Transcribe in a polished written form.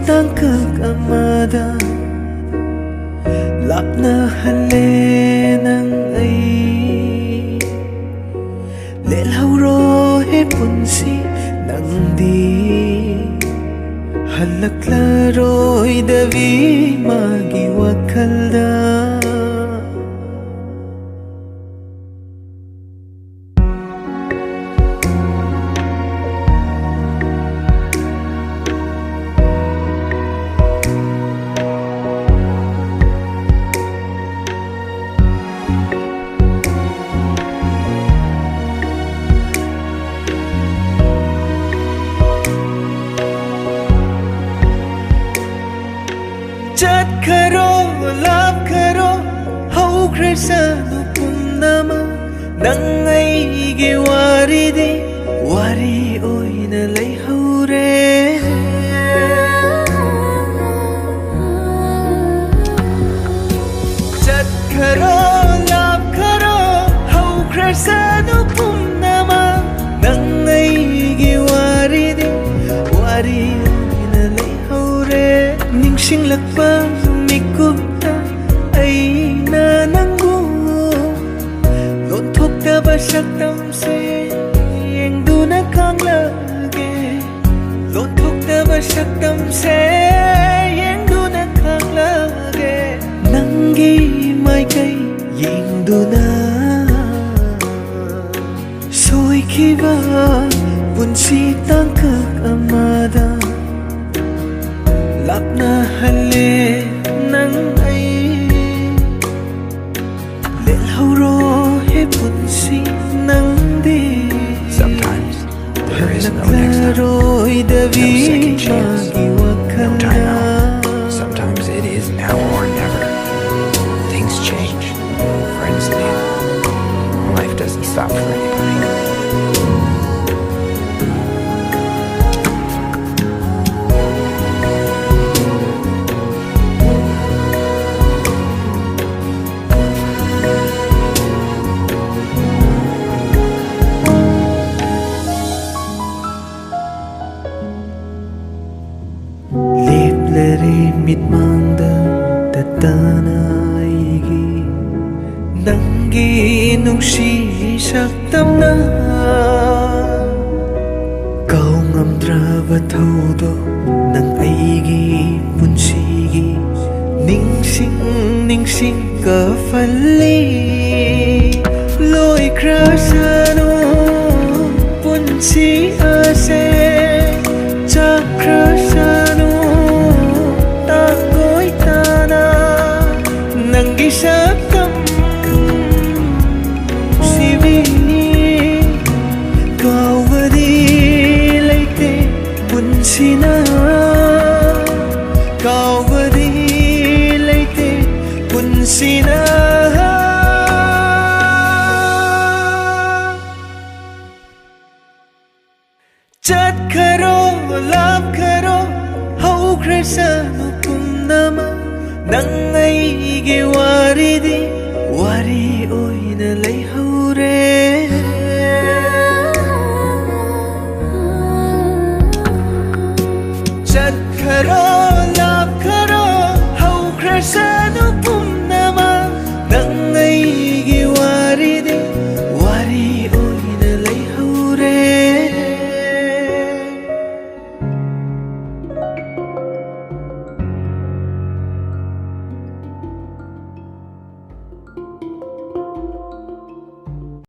tangkak amada Lapnahale ng ay Lelhauro he punsi ng di Halaklaro'y davi magiwakalda Chat karo, love karo, haukhre sa nupum nama Nang ay giwari di, wari oy na lay haure Chat karo, love karo, haukhre sa nupum nama Nang ay giwari di, wari oy na lay haure Ningsing lakbang mikupta ay nananggo Lontok na ba siya tamse Yang doon kang lagi Lontok na ba siya tamse Yang doon kang lagi Nanggi may kay Yang doon Soy kiba Bunsi tangkak amada Lapnahale ng ay Lelhauro he punsi ng di Sometimes there is no next time, no second chance, no time out. Sometimes it is now or never. Things change, friends leave. Life doesn't stop for anybody. Lari mitmangdang tatanaigi Nanggi nung sisaktam na Kau ngamdrabat haudo Nang aigi punsigi Ningsing ka fali Loy krasano punsi ase Chakrasano Nanggisakam sivi Kau badilaite punsina Kau badilaite punsina Chat karo, love karo Haukhre sa nupum nama Nang ay giwari di, wari oy na lay